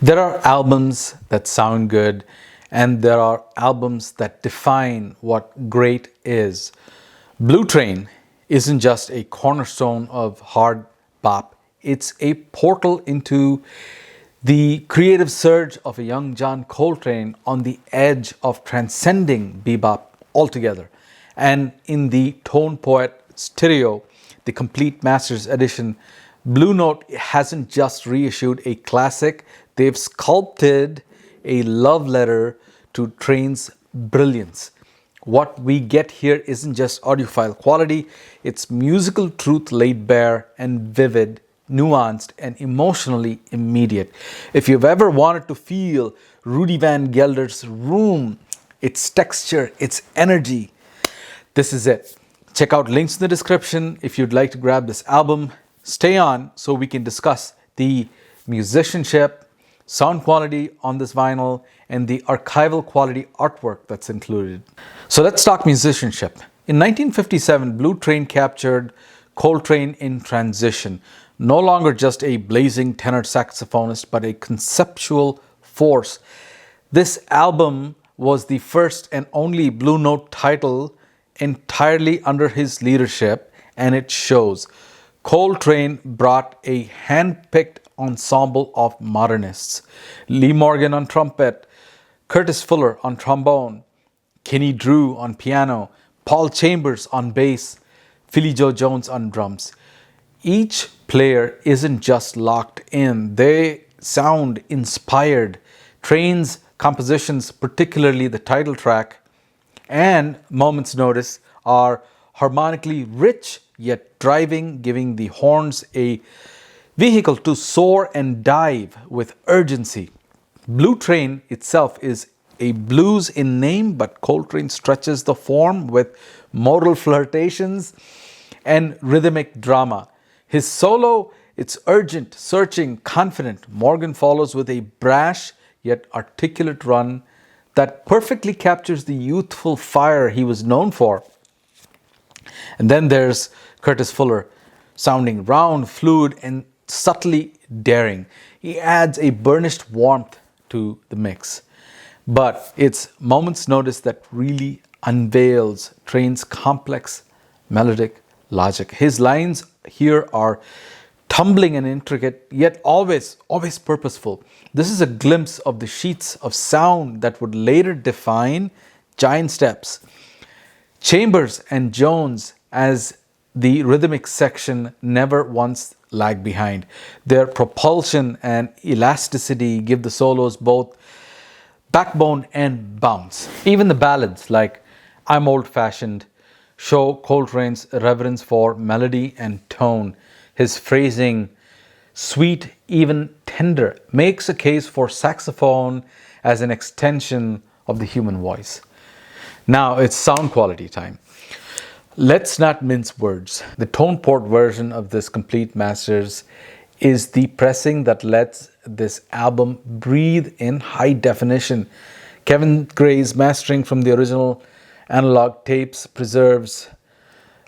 There are albums that sound good, and there are albums that define what great is. Blue Train isn't just a cornerstone of hard bop, it's a portal into the creative surge of a young John Coltrane on the edge of transcending bebop altogether. And in the Tone Poet Stereo, the Complete Masters Edition, Blue Note hasn't just reissued a classic, they've sculpted a love letter to Trane's brilliance. What we get here isn't just audiophile quality, it's musical truth laid bare and vivid, nuanced, and emotionally immediate. If you've ever wanted to feel Rudy Van Gelder's room, its texture, its energy, this is it. Check out links in the description if you'd like to grab this album. Stay on so we can discuss the musicianship, sound quality on this vinyl, and the archival quality artwork that's included. So let's talk musicianship. In 1957, Blue Train captured Coltrane in transition. No longer just a blazing tenor saxophonist, but a conceptual force. This album was the first and only Blue Note title entirely under his leadership, and it shows. Coltrane brought a hand-picked ensemble of modernists. Lee Morgan on trumpet, Curtis Fuller on trombone, Kenny Drew on piano, Paul Chambers on bass, Philly Joe Jones on drums. Each player isn't just locked in, they sound inspired. Trane's compositions, particularly the title track and Moment's Notice, are harmonically rich yet driving, giving the horns a vehicle to soar and dive with urgency. Blue Train itself is a blues in name, but Coltrane stretches the form with modal flirtations and rhythmic drama. His solo, it's urgent, searching, confident. Morgan follows with a brash yet articulate run that perfectly captures the youthful fire he was known for. And then there's Curtis Fuller, sounding round, fluid, and subtly daring. He adds a burnished warmth to the mix. But it's Moment's Notice that really unveils Trane's complex melodic logic. His lines here are tumbling and intricate, yet always purposeful. This is a glimpse of the sheets of sound that would later define Giant Steps. Chambers and Jones as the rhythmic section never once lag behind. Their propulsion and elasticity give the solos both backbone and bounce. Even the ballads like I'm Old Fashioned show Coltrane's reverence for melody and tone. His phrasing, sweet, even tender, makes a case for saxophone as an extension of the human voice. Now it's sound quality time. Let's not mince words. The tone port version of this Complete Masters is the pressing that lets this album breathe in high definition. Kevin Gray's mastering from the original analog tapes preserves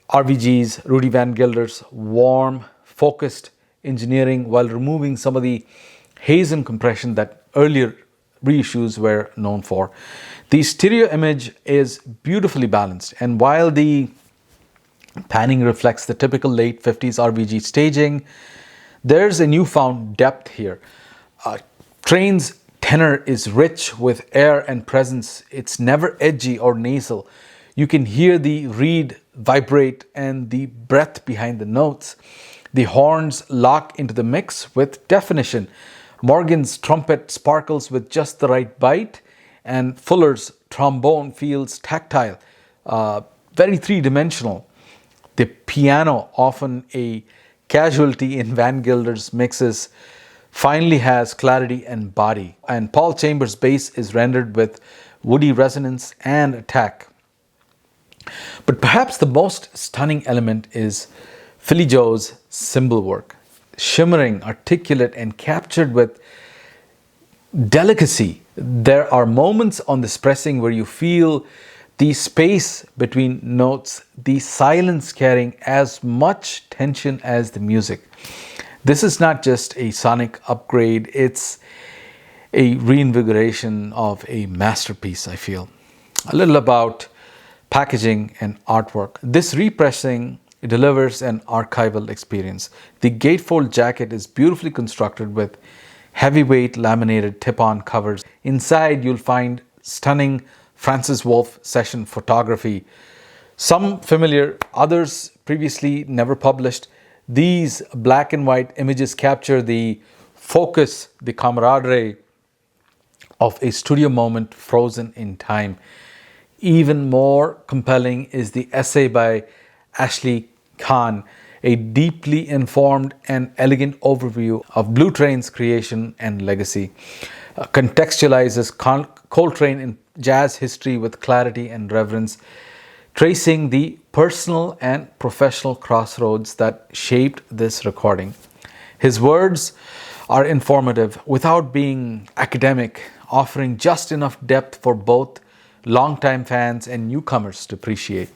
RVG's, Rudy Van Gelder's warm, focused engineering while removing some of the haze and compression that earlier reissues were known for. The stereo image is beautifully balanced, and while the panning reflects the typical late 50s RVG staging, there's a newfound depth here. Trane's tenor is rich with air and presence. It's never edgy or nasal. You can hear the reed vibrate and the breath behind the notes. The horns lock into the mix with definition. Morgan's trumpet sparkles with just the right bite, and Fuller's trombone feels tactile, very three-dimensional. The piano, often a casualty in Van Gelder's mixes, finally has clarity and body. And Paul Chambers' bass is rendered with woody resonance and attack. But perhaps the most stunning element is Philly Joe's cymbal work. Shimmering, articulate, and captured with delicacy. There are moments on this pressing where you feel the space between notes, the silence carrying as much tension as the music. This is not just a sonic upgrade, it's a reinvigoration of a masterpiece, I feel. A little about packaging and artwork. This repressing delivers an archival experience. The gatefold jacket is beautifully constructed with heavyweight laminated tip-on covers. Inside, you'll find stunning Francis Wolff session photography. Some familiar, others previously never published. These black and white images capture the focus, the camaraderie of a studio moment frozen in time. Even more compelling is the essay by Ashley Khan, a deeply informed and elegant overview of Blue Train's creation and legacy. Contextualizes Coltrane in jazz history with clarity and reverence, tracing the personal and professional crossroads that shaped this recording. His words are informative without being academic, offering just enough depth for both longtime fans and newcomers to appreciate.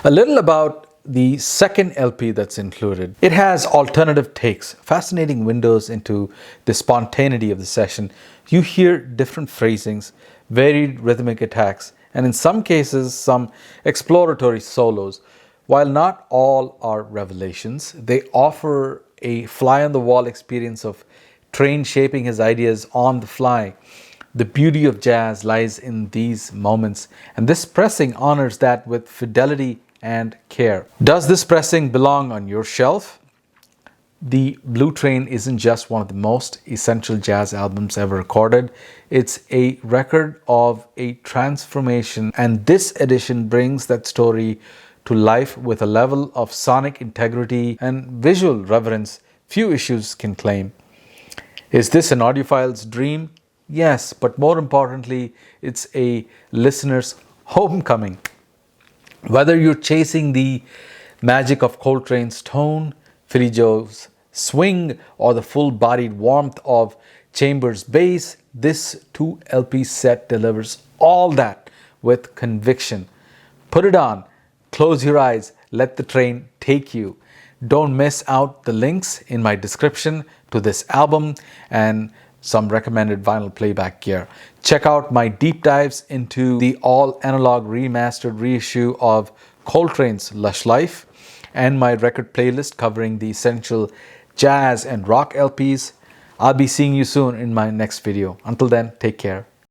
A little about the second LP that's included. It has alternative takes, fascinating windows into the spontaneity of the session. You hear different phrasings, varied rhythmic attacks, and in some cases, some exploratory solos. While not all are revelations, they offer a fly-on-the-wall experience of Train shaping his ideas on the fly. The beauty of jazz lies in these moments, and this pressing honors that with fidelity and care. Does this pressing belong on your shelf? The Blue Train isn't just one of the most essential jazz albums ever recorded. It's a record of a transformation, and this edition brings that story to life with a level of sonic integrity and visual reverence few issues can claim. Is this an audiophile's dream? Yes, but more importantly, it's a listener's homecoming. Whether you're chasing the magic of Coltrane's tone, Philly Joe's swing, or the full-bodied warmth of Chambers' bass, this 2 LP set delivers all that with conviction. Put it on, close your eyes, let the train take you. Don't miss out the links in my description to this album and some recommended vinyl playback gear. Check out my deep dives into the all analog remastered reissue of Coltrane's Lush Life and my record playlist covering the essential jazz and rock LPs. I'll be seeing you soon in my next video. Until then, take care.